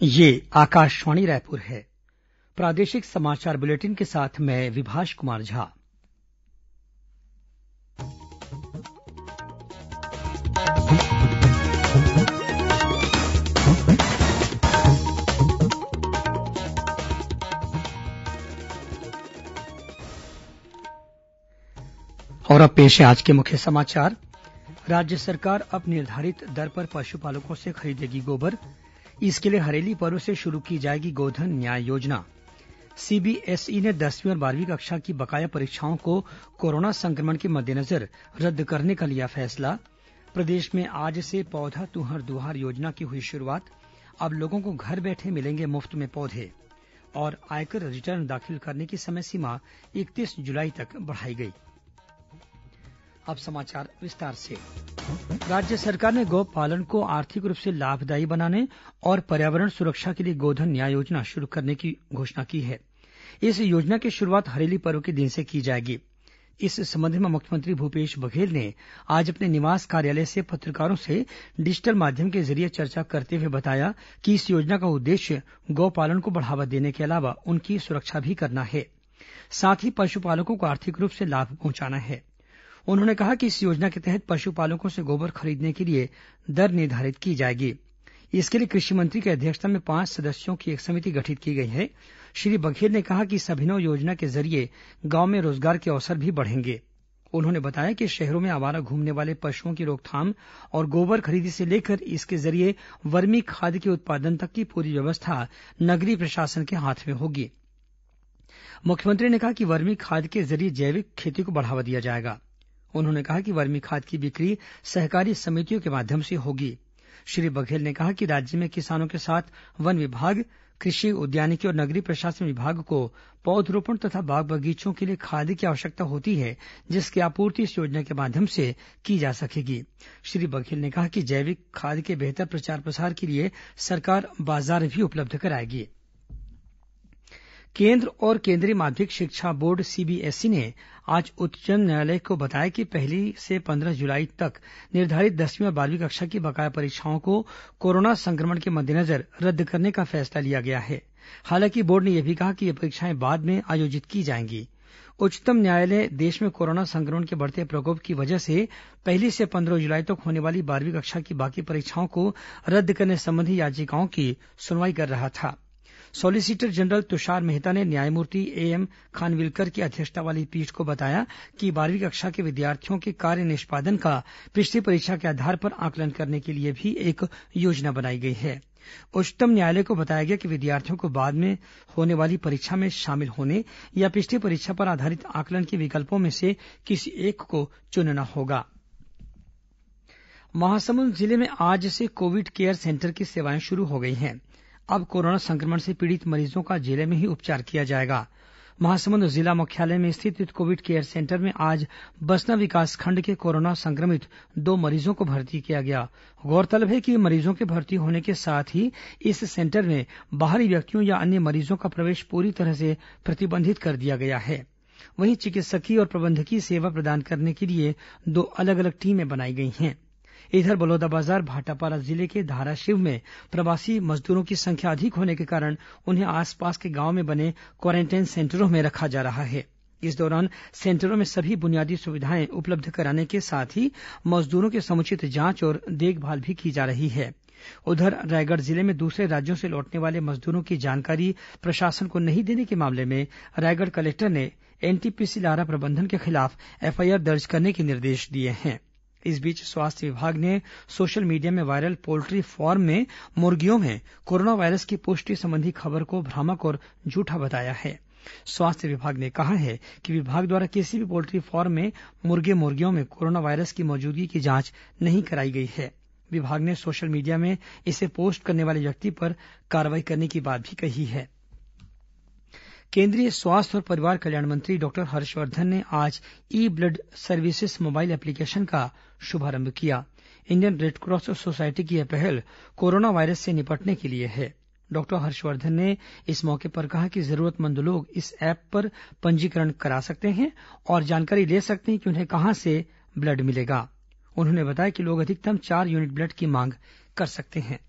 ये आकाशवाणी रायपुर है। प्रादेशिक समाचार बुलेटिन के साथ मैं विभाष कुमार झा। और अब पेश है आज के मुख्य समाचार। राज्य सरकार अब निर्धारित दर पर पशुपालकों से खरीदेगी गोबर। इसके लिए हरेली पर्व से शुरू की जाएगी गोधन न्याय योजना। सीबीएसई ने 10वीं और 12वीं कक्षा की बकाया परीक्षाओं को कोरोना संक्रमण के मद्देनजर रद्द करने का लिया फैसला। प्रदेश में आज से पौधा तुहर दुहार योजना की हुई शुरुआत। अब लोगों को घर बैठे मिलेंगे मुफ्त में पौधे। और आयकर रिटर्न दाखिल करने की समय सीमा 31 जुलाई तक बढ़ाई गई। अब समाचार विस्तार से। राज्य सरकार ने गौ पालन को आर्थिक रूप से लाभदायी बनाने और पर्यावरण सुरक्षा के लिए गोधन न्याय योजना शुरू करने की घोषणा की है। इस योजना की शुरुआत हरेली पर्व के दिन से की जाएगी। इस संबंध में मुख्यमंत्री भूपेश बघेल ने आज अपने निवास कार्यालय से पत्रकारों से डिजिटल माध्यम के जरिये चर्चा करते हुए बताया कि इस योजना का उद्देश्य गौ पालन को बढ़ावा देने के अलावा उनकी सुरक्षा भी करना है, साथ ही पशुपालकों को आर्थिक रूप से लाभ पहुंचाना है। उन्होंने कहा कि इस योजना के तहत पशुपालकों से गोबर खरीदने के लिए दर निर्धारित की जाएगी। इसके लिए कृषि मंत्री की अध्यक्षता में 5 सदस्यों की एक समिति गठित की गई है। श्री बघेल ने कहा कि इस अभिनव योजना के जरिये गांव में रोजगार के अवसर भी बढ़ेंगे। उन्होंने बताया कि शहरों में आवारा घूमने वाले पशुओं की रोकथाम और गोबर खरीदी से लेकर इसके जरिये वर्मी खाद के उत्पादन तक की पूरी व्यवस्था नगरीय प्रशासन के हाथ में होगी। मुख्यमंत्री ने कहा कि वर्मी खाद के जरिये जैविक खेती को बढ़ावा दिया जाएगा। उन्होंने कहा कि वर्मी खाद की बिक्री सहकारी समितियों के माध्यम से होगी। श्री बघेल ने कहा कि राज्य में किसानों के साथ वन विभाग, कृषि, उद्यानिकी और नगरीय प्रशासन विभाग को पौधरोपण तथा बाग बगीचों के लिए खाद की आवश्यकता होती है, जिसकी आपूर्ति इस योजना के माध्यम से की जा सकेगी। श्री बघेल ने कहा कि जैविक खाद के बेहतर प्रचार प्रसार के लिए सरकार बाजार भी उपलब्ध कराएगी। केंद्र और केंद्रीय माध्यमिक शिक्षा बोर्ड सीबीएसई ने आज उच्चतम न्यायालय को बताया कि 1 से 15 जुलाई तक निर्धारित 10वीं और 12वीं कक्षा की बकाया परीक्षाओं को कोरोना संक्रमण के मद्देनजर रद्द करने का फैसला लिया गया है। हालांकि बोर्ड ने यह भी कहा कि ये परीक्षाएं बाद में आयोजित की जाएंगी। उच्चतम न्यायालय देश में कोरोना संक्रमण के बढ़ते प्रकोप की वजह से 1 से 15 जुलाई तक होने वाली 12वीं कक्षा की बाकी परीक्षाओं को रद्द करने संबंधी याचिकाओं की सुनवाई कर रहा था। सॉलिसिटर जनरल तुषार मेहता ने न्यायमूर्ति एएम खानविलकर की अध्यक्षता वाली पीठ को बताया कि 12वीं कक्षा के विद्यार्थियों के कार्य निष्पादन का पिछली परीक्षा के आधार पर आकलन करने के लिए भी एक योजना बनाई गई है। उच्चतम न्यायालय को बताया गया कि विद्यार्थियों को बाद में होने वाली परीक्षा में शामिल होने या पिछली परीक्षा पर आधारित आकलन के विकल्पों में से किसी एक को चुनना होगा। महासमुंद जिले में आज से कोविड केयर सेंटर की सेवाएं शुरू हो गई हैं। अब कोरोना संक्रमण से पीड़ित मरीजों का जिले में ही उपचार किया जाएगा। महासमुंद जिला मुख्यालय में स्थित कोविड केयर सेंटर में आज बसना विकासखंड के कोरोना संक्रमित 2 मरीजों को भर्ती किया गया। गौरतलब है कि मरीजों के भर्ती होने के साथ ही इस सेंटर में बाहरी व्यक्तियों या अन्य मरीजों का प्रवेश पूरी तरह से प्रतिबंधित कर दिया गया है। वहीं चिकित्सकीय और प्रबंधकीय सेवा प्रदान करने के लिए 2 अलग अलग टीमें बनाई गई हैं। इधर बलौदाबाजार भाटापारा जिले के धाराशिव में प्रवासी मजदूरों की संख्या अधिक होने के कारण उन्हें आसपास के गांव में बने क्वारेंटाइन सेंटरों में रखा जा रहा है। इस दौरान सेंटरों में सभी बुनियादी सुविधाएं उपलब्ध कराने के साथ ही मजदूरों की समुचित जांच और देखभाल भी की जा रही है। उधर रायगढ़ जिले में दूसरे राज्यों से लौटने वाले मजदूरों की जानकारी प्रशासन को नहीं देने के मामले में रायगढ़ कलेक्टर ने एनटीपीसी लारा प्रबंधन के खिलाफ एफआईआर दर्ज करने के निर्देश दिए हैं। इस बीच स्वास्थ्य विभाग ने सोशल मीडिया में वायरल पोल्ट्री फार्म में मुर्गियों में कोरोना वायरस की पुष्टि संबंधी खबर को भ्रामक और झूठा बताया है। स्वास्थ्य विभाग ने कहा है कि विभाग द्वारा किसी भी पोल्ट्री फार्म में मुर्गियों में कोरोना वायरस की मौजूदगी की जांच नहीं कराई गई है। विभाग ने सोशल मीडिया में इसे पोस्ट करने वाले व्यक्ति पर कार्रवाई करने की बात भी कही है। केंद्रीय स्वास्थ्य और परिवार कल्याण मंत्री डॉक्टर हर्षवर्धन ने आज ई ब्लड सर्विसेज मोबाइल एप्लीकेशन का शुभारंभ किया। इंडियन रेडक्रॉस सोसाइटी की यह पहल कोरोना वायरस से निपटने के लिए है। डॉक्टर हर्षवर्धन ने इस मौके पर कहा कि जरूरतमंद लोग इस ऐप पर पंजीकरण करा सकते हैं और जानकारी ले सकते हैं कि उन्हें कहां से ब्लड मिलेगा। उन्होंने बताया कि लोग अधिकतम 4 यूनिट ब्लड की मांग कर सकते हैं।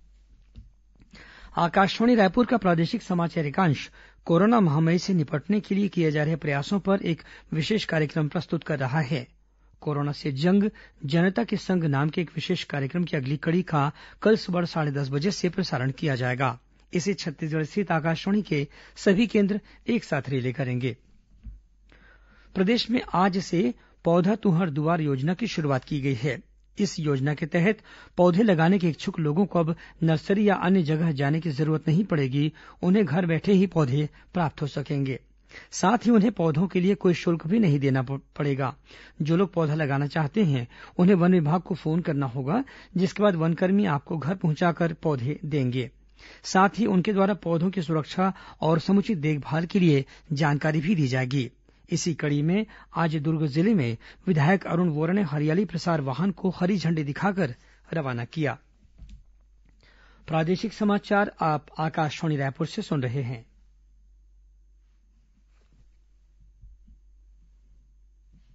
आकाशवाणी रायपुर का प्रादेशिक समाचार एकांश कोरोना महामारी से निपटने के लिए किए जा रहे प्रयासों पर एक विशेष कार्यक्रम प्रस्तुत कर रहा है। कोरोना से जंग जनता के संग नाम के एक विशेष कार्यक्रम की अगली कड़ी का कल सुबह 10:30 बजे से प्रसारण किया जाएगा। इसे छत्तीसगढ़ स्थित आकाशवाणी के सभी केंद्र एक साथ रिले करेंगे। प्रदेश में आज से पौधा तुहर दुआर योजना की शुरुआत की गई है। इस योजना के तहत पौधे लगाने के इच्छुक लोगों को अब नर्सरी या अन्य जगह जाने की जरूरत नहीं पड़ेगी। उन्हें घर बैठे ही पौधे प्राप्त हो सकेंगे। साथ ही उन्हें पौधों के लिए कोई शुल्क भी नहीं देना पड़ेगा। जो लोग पौधा लगाना चाहते हैं उन्हें वन विभाग को फोन करना होगा, जिसके बाद वनकर्मी आपको घर पहुंचाकर पौधे देंगे। साथ ही उनके द्वारा पौधों की सुरक्षा और समुचित देखभाल के लिए जानकारी भी दी जाएगी। इसी कड़ी में आज दुर्ग जिले में विधायक अरुण वोरा ने हरियाली प्रसार वाहन को हरी झंडी दिखाकर रवाना किया। प्रादेशिक समाचार आप आकाशवाणी रायपुर से सुन रहे हैं।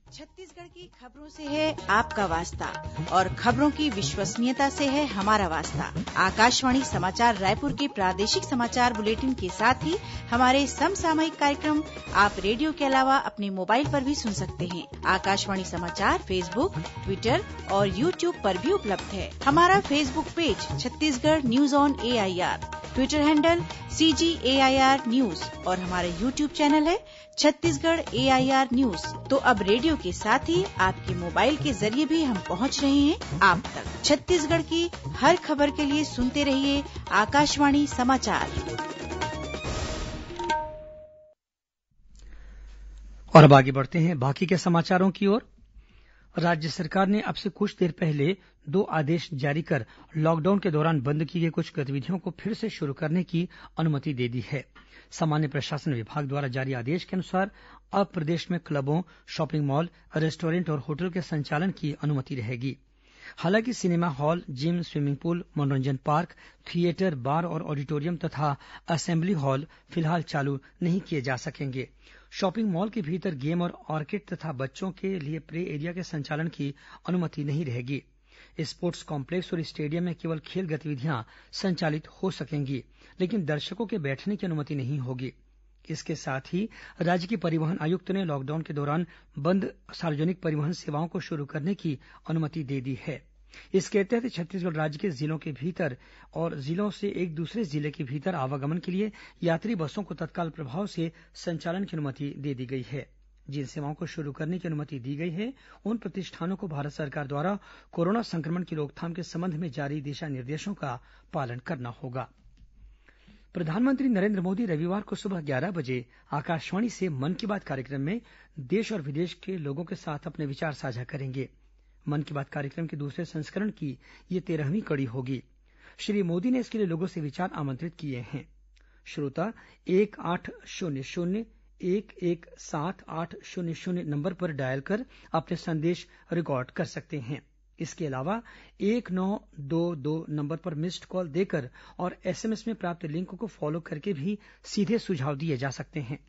छत्तीसगढ़ की खबरों से है आपका वास्ता और खबरों की विश्वसनीयता से है हमारा वास्ता। आकाशवाणी समाचार रायपुर के प्रादेशिक समाचार बुलेटिन के साथ ही हमारे समसामयिक कार्यक्रम आप रेडियो के अलावा अपने मोबाइल पर भी सुन सकते हैं। आकाशवाणी समाचार फेसबुक, ट्विटर और यूट्यूब पर भी उपलब्ध है। हमारा Facebook page Chhattisgarh news on AIR, Twitter handle CGAIR news और हमारा यूट्यूब चैनल है छत्तीसगढ़ AIR न्यूज। तो अब रेडियो के साथ ही आपके मोबाइल के जरिए भी हम पहुंच रहे हैं आप तक। छत्तीसगढ़ की हर खबर के लिए सुनते रहिए आकाशवाणी समाचार। और अब आगे बढ़ते हैं बाकी के समाचारों की ओर। राज्य सरकार ने अब से कुछ देर पहले 2 आदेश जारी कर लॉकडाउन के दौरान बंद की गई कुछ गतिविधियों को फिर से शुरू करने की अनुमति दे दी है। सामान्य प्रशासन विभाग द्वारा जारी आदेश के अनुसार अब प्रदेश में क्लबों, शॉपिंग मॉल, रेस्टोरेंट और होटल के संचालन की अनुमति रहेगी। हालांकि cinema hall, gym, swimming pool, मनोरंजन पार्क, थिएटर, बार और ऑडिटोरियम तथा असेंबली हॉल फिलहाल चालू नहीं किए जा सकेंगे। शॉपिंग मॉल के भीतर गेम और आर्केड तथा बच्चों के लिए प्ले एरिया के संचालन की अनुमति नहीं रहेगी। स्पोर्ट्स कॉम्प्लेक्स और स्टेडियम में केवल खेल गतिविधियां संचालित हो सकेंगी, लेकिन दर्शकों के बैठने की अनुमति नहीं होगी। इसके साथ ही राज्य के परिवहन आयुक्त ने लॉकडाउन के दौरान बंद सार्वजनिक परिवहन सेवाओं को शुरू करने की अनुमति दे दी है। इसके तहत छत्तीसगढ़ राज्य के जिलों के भीतर और जिलों से एक दूसरे जिले के भीतर आवागमन के लिए यात्री बसों को तत्काल प्रभाव से संचालन की अनुमति दे दी गई है। जिन सेवाओं को शुरू करने की अनुमति दी गई है उन प्रतिष्ठानों को भारत सरकार द्वारा कोरोना संक्रमण की रोकथाम के संबंध में जारी दिशा निर्देशों का पालन करना होगा। प्रधानमंत्री नरेंद्र मोदी रविवार को सुबह 11 बजे आकाशवाणी से मन की बात कार्यक्रम में देश और विदेश के लोगों के साथ अपने विचार साझा करेंगे। मन की बात कार्यक्रम के दूसरे संस्करण की ये 13वीं कड़ी होगी। श्री मोदी ने इसके लिए लोगों से विचार आमंत्रित किए हैं। श्रोता 1-800-117800 नंबर पर डायल कर अपने संदेश रिकॉर्ड कर सकते हैं। इसके अलावा 1922 नंबर पर मिस्ड कॉल देकर और SMS में प्राप्त लिंक को फॉलो करके भी सीधे सुझाव दिए जा सकते हैं।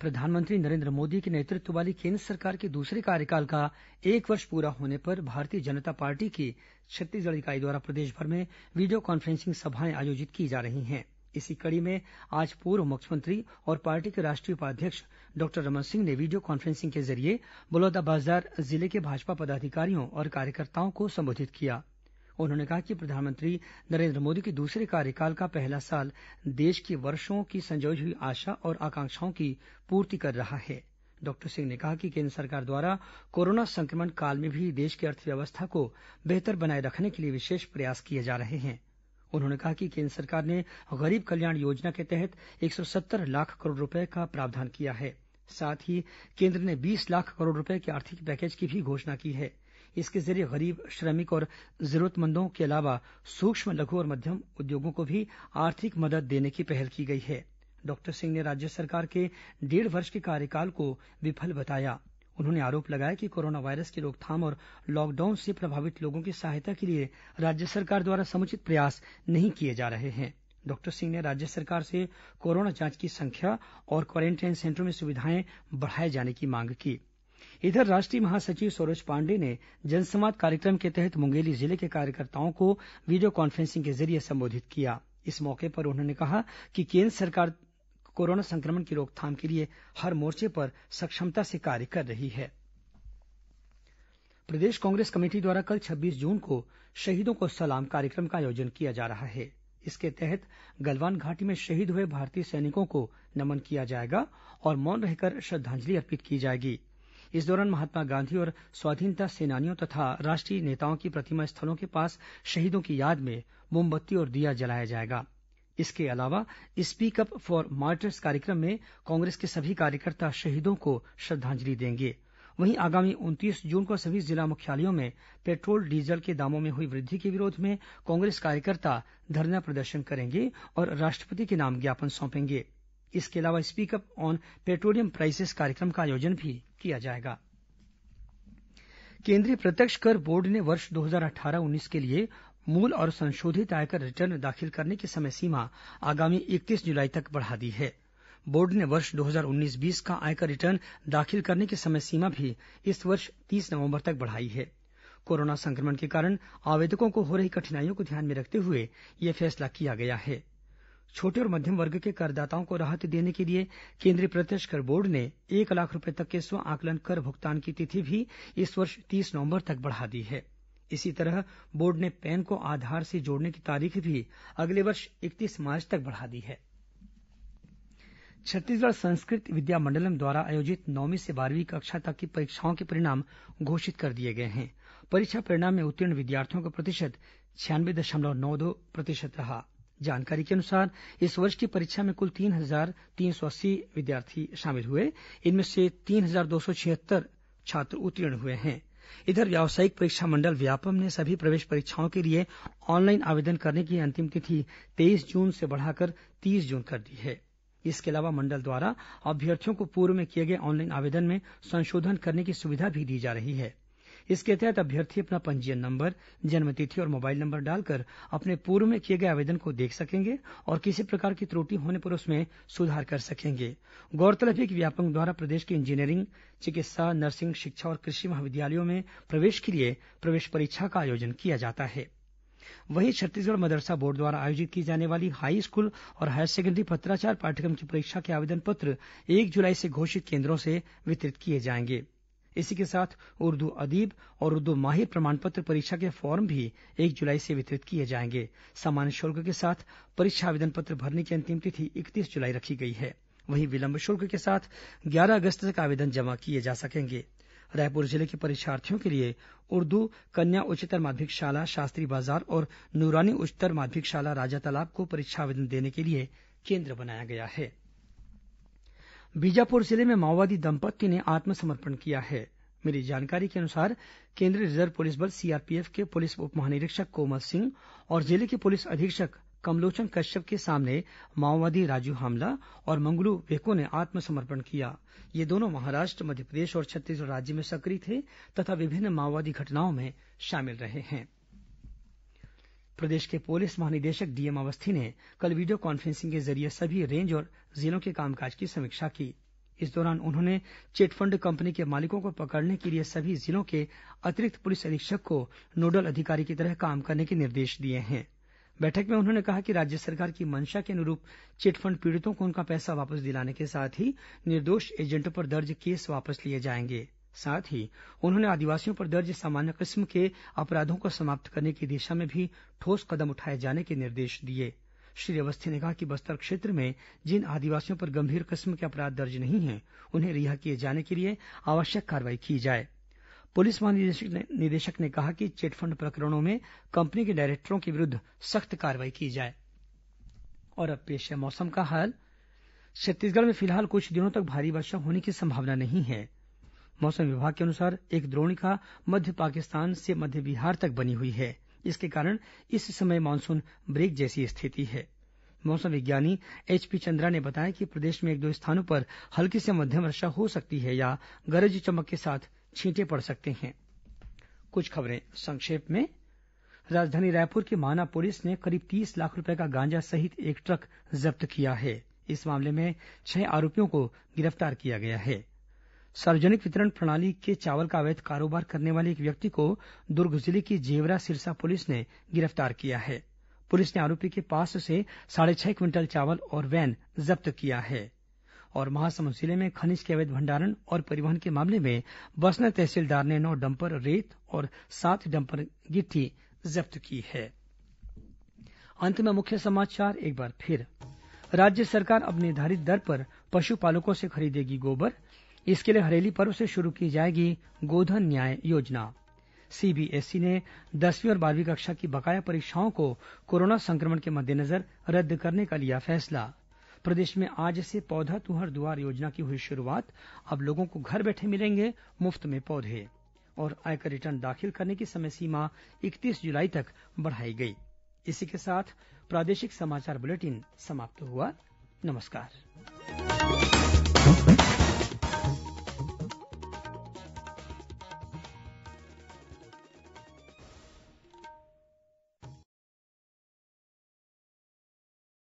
प्रधानमंत्री नरेंद्र मोदी के नेतृत्व वाली केंद्र सरकार के दूसरे कार्यकाल का 1 वर्ष पूरा होने पर भारतीय जनता पार्टी की छत्तीसगढ़ इकाई द्वारा प्रदेश भर में वीडियो कॉन्फ्रेंसिंग सभाएं आयोजित की जा रही हैं। इसी कड़ी में आज पूर्व मुख्यमंत्री और पार्टी के राष्ट्रीय उपाध्यक्ष डॉक्टर रमन सिंह ने वीडियो कॉन्फ्रेंसिंग के जरिए बलौदाबाजार जिले के भाजपा पदाधिकारियों और कार्यकर्ताओं को संबोधित किया। उन्होंने कहा कि प्रधानमंत्री नरेंद्र मोदी के दूसरे कार्यकाल का पहला साल देश की वर्षों की संजोई हुई आशा और आकांक्षाओं की पूर्ति कर रहा है। डॉक्टर सिंह ने कहा कि केंद्र सरकार द्वारा कोरोना संक्रमण काल में भी देश की अर्थव्यवस्था को बेहतर बनाए रखने के लिए विशेष प्रयास किए जा रहे हैं। उन्होंने कहा कि केंद्र सरकार ने गरीब कल्याण योजना के तहत 170 लाख करोड़ रुपए का प्रावधान किया है। साथ ही केंद्र ने 20 लाख करोड़ रुपए के आर्थिक पैकेज की भी घोषणा की है। इसके जरिए गरीब, श्रमिक और जरूरतमंदों के अलावा सूक्ष्म, लघु और मध्यम उद्योगों को भी आर्थिक मदद देने की पहल की गई है। डॉक्टर सिंह ने राज्य सरकार के 1.5 वर्ष के कार्यकाल को विफल बताया। उन्होंने आरोप लगाया कि कोरोना वायरस की रोकथाम और लॉकडाउन से प्रभावित लोगों की सहायता के लिए राज्य सरकार द्वारा समुचित प्रयास नहीं किए जा रहे हैं। डॉक्टर सिंह ने राज्य सरकार से कोरोना जांच की संख्या और क्वारेंटाइन सेंटरों में सुविधाएं बढ़ाए जाने की मांग की। इधर राष्ट्रीय महासचिव सरोज पांडेय ने जनसंवाद कार्यक्रम के तहत मुंगेली जिले के कार्यकर्ताओं को वीडियो कॉन्फ्रेंसिंग के जरिये संबोधित किया। इस मौके पर उन्होंने कहा कि केन्द्र सरकार कोरोना संक्रमण की रोकथाम के लिए हर मोर्चे पर सक्षमता से कार्य कर रही है। प्रदेश कांग्रेस कमेटी द्वारा कल 26 जून को शहीदों को सलाम कार्यक्रम का आयोजन किया जा रहा है। इसके तहत गलवान घाटी में शहीद हुए भारतीय सैनिकों को नमन किया जाएगा और मौन रहकर श्रद्धांजलि अर्पित की जाएगी। इस दौरान महात्मा गांधी और स्वाधीनता सेनानियों तथा राष्ट्रीय नेताओं की प्रतिमा स्थलों के पास शहीदों की याद में मोमबत्ती और दिया जलाया जाएगा। इसके अलावा स्पीक अप फॉर मार्टर्स कार्यक्रम में कांग्रेस के सभी कार्यकर्ता शहीदों को श्रद्धांजलि देंगे। वहीं आगामी 29 जून को सभी जिला मुख्यालयों में पेट्रोल डीजल के दामों में हुई वृद्धि के विरोध में कांग्रेस कार्यकर्ता धरना प्रदर्शन करेंगे और राष्ट्रपति के नाम ज्ञापन सौंपेंगे। इसके अलावा speak up on petroleum prices कार्यक्रम का आयोजन भी किया जाएगा। केंद्रीय प्रत्यक्ष कर बोर्ड ने वर्ष 2018-19 के लिए मूल और संशोधित आयकर रिटर्न दाखिल करने की समय सीमा आगामी 31 जुलाई तक बढ़ा दी है। बोर्ड ने वर्ष 2019-20 का आयकर रिटर्न दाखिल करने की समय सीमा भी इस वर्ष 30 नवंबर तक बढ़ाई है। कोरोना संक्रमण के कारण आवेदकों को हो रही कठिनाइयों को ध्यान में रखते हुए यह फैसला किया गया है। छोटे और मध्यम वर्ग के करदाताओं को राहत देने के लिए केंद्रीय प्रत्यक्ष कर बोर्ड ने 1 लाख रुपए तक के स्व आकलन कर भुगतान की तिथि भी इस वर्ष 30 नवंबर तक बढ़ा दी है। इसी तरह बोर्ड ने पैन को आधार से जोड़ने की तारीख भी अगले वर्ष 31 मार्च तक बढ़ा दी है। छत्तीसगढ़ संस्कृत विद्या मंडलम द्वारा आयोजित 9वीं से 12वीं कक्षा तक की परीक्षाओं के परिणाम घोषित कर दिए गए हैं। परीक्षा परिणाम में उत्तीर्ण विद्यार्थियों का प्रतिशत 96.92% रहा। जानकारी के अनुसार इस वर्ष की परीक्षा में कुल 3,380 विद्यार्थी शामिल हुए। इनमें से 3,276 छात्र उत्तीर्ण हुए हैं। इधर व्यावसायिक परीक्षा मंडल व्यापम ने सभी प्रवेश परीक्षाओं के लिए ऑनलाइन आवेदन करने की अंतिम तिथि 23 जून से बढ़ाकर 30 जून कर दी है। इसके अलावा मंडल द्वारा अभ्यर्थियों को पूर्व में किए गए ऑनलाइन आवेदन में संशोधन करने की सुविधा भी दी जा रही है। इसके तहत अभ्यर्थी अपना पंजीयन नंबर, जन्मतिथि और मोबाइल नंबर डालकर अपने पूर्व में किए गए आवेदन को देख सकेंगे और किसी प्रकार की त्रुटि होने पर उसमें सुधार कर सकेंगे। गौरतलब है कि व्यापम द्वारा प्रदेश के इंजीनियरिंग, चिकित्सा, नर्सिंग, शिक्षा और कृषि महाविद्यालयों में प्रवेश के लिए प्रवेश परीक्षा का आयोजन किया जाता है। वहीं छत्तीसगढ़ मदरसा बोर्ड द्वारा आयोजित की जाने वाली हाई स्कूल और हायर सेकेंडरी पत्राचार पाठ्यक्रम की परीक्षा के आवेदन पत्र 1 जुलाई से घोषित केंद्रों से वितरित किए जाएंगे। इसी के साथ उर्दू अदीब और उर्दू माहिर प्रमाण पत्र परीक्षा के फॉर्म भी 1 जुलाई से वितरित किए जाएंगे। सामान्य शुल्क के साथ परीक्षा आवेदन पत्र भरने की अंतिम तिथि 31 जुलाई रखी गई है। वहीं विलंब शुल्क के साथ 11 अगस्त तक आवेदन जमा किए जा सकेंगे। रायपुर जिले के परीक्षार्थियों के लिए उर्दू कन्या उच्चतर माध्यमिक शाला शास्त्री बाजार और नूरानी उच्चतर माध्यमिक शाला राजा तालाब को परीक्षा आवेदन देने के लिए केंद्र बनाया गया है। बीजापुर जिले में माओवादी दंपत्ति ने आत्मसमर्पण किया है। मिली जानकारी के अनुसार केंद्रीय रिजर्व पुलिस बल सीआरपीएफ के पुलिस उप महानिरीक्षक कोमल सिंह और जिले के पुलिस अधीक्षक कमलोचन कश्यप के सामने माओवादी राजू हामला और मंगलू वेको ने आत्मसमर्पण किया। ये दोनों महाराष्ट्र, मध्यप्रदेश और छत्तीसगढ़ राज्य में सक्रिय थे तथा विभिन्न माओवादी घटनाओं में शामिल रहे हैं। प्रदेश के पुलिस महानिदेशक डीएम अवस्थी ने कल वीडियो कॉन्फ्रेंसिंग के जरिये सभी रेंज और जिलों के कामकाज की समीक्षा की। इस दौरान उन्होंने चिटफंड कंपनी के मालिकों को पकड़ने के लिए सभी जिलों के अतिरिक्त पुलिस अधीक्षक को नोडल अधिकारी की तरह काम करने के निर्देश दिए हैं। बैठक में उन्होंने कहा कि राज्य सरकार की मंशा के अनुरूप चिटफंड पीड़ितों को उनका पैसा वापस दिलाने के साथ ही निर्दोष एजेंटों पर दर्ज केस वापस लिए जाएंगे। साथ ही उन्होंने आदिवासियों पर दर्ज सामान्य किस्म के अपराधों को समाप्त करने की दिशा में भी ठोस कदम उठाए जाने के निर्देश दिए। श्री अवस्थी ने कहा कि बस्तर क्षेत्र में जिन आदिवासियों पर गंभीर किस्म के अपराध दर्ज नहीं हैं, उन्हें रिहा किए जाने के लिए आवश्यक कार्रवाई की जाए। पुलिस महानिदेशक ने कहा कि चिटफंड प्रकरणों में कंपनी के डायरेक्टरों के विरुद्ध सख्त कार्रवाई की जाए। और अब पेश है मौसम का हाल। छत्तीसगढ़ में फिलहाल कुछ दिनों तक भारी वर्षा होने की संभावना नहीं है। मौसम विभाग के अनुसार एक द्रोणिका मध्य पाकिस्तान से मध्य बिहार तक बनी हुई है। इसके कारण इस समय मानसून ब्रेक जैसी स्थिति है। मौसम विज्ञानी एचपी चंद्रा ने बताया कि प्रदेश में 1-2 स्थानों पर हल्की से मध्यम वर्षा हो सकती है या गरज चमक के साथ छींटे पड़ सकते हैं। कुछ खबरें संक्षेप में। राजधानी रायपुर की माना पुलिस ने करीब 30 लाख रुपए का गांजा सहित एक ट्रक जब्त किया है। इस मामले में 6 आरोपियों को गिरफ्तार किया गया है। सार्वजनिक वितरण प्रणाली के चावल का अवैध कारोबार करने वाले एक व्यक्ति को दुर्ग जिले की जेवरा सिरसा पुलिस ने गिरफ्तार किया है। पुलिस ने आरोपी के पास से 6.5 क्विंटल चावल और वैन जब्त किया है। और महासमुंद जिले में खनिज के अवैध भंडारण और परिवहन के मामले में बसना तहसीलदार ने 9 डंपर रेत और 7 डंपर गिट्टी जब्त की है। अंत में मुख्य समाचार एक बार फिर। राज्य सरकार अब निर्धारित दर पर पशुपालकों से खरीदेगी गोबर। इसके लिए हरेली पर्व से शुरू की जाएगी गोधन न्याय योजना। सीबीएसई ने 10वीं और 12वीं कक्षा की बकाया परीक्षाओं को कोरोना संक्रमण के मद्देनजर रद्द करने का लिया फैसला। प्रदेश में आज से पौधा तुहर दुआर योजना की हुई शुरुआत। अब लोगों को घर बैठे मिलेंगे मुफ्त में पौधे। और आयकर रिटर्न दाखिल करने की समय सीमा 31 जुलाई तक बढ़ाई गई। इसी के साथ प्रादेशिक समाचार बुलेटिन समाप्त हुआ। नमस्कार।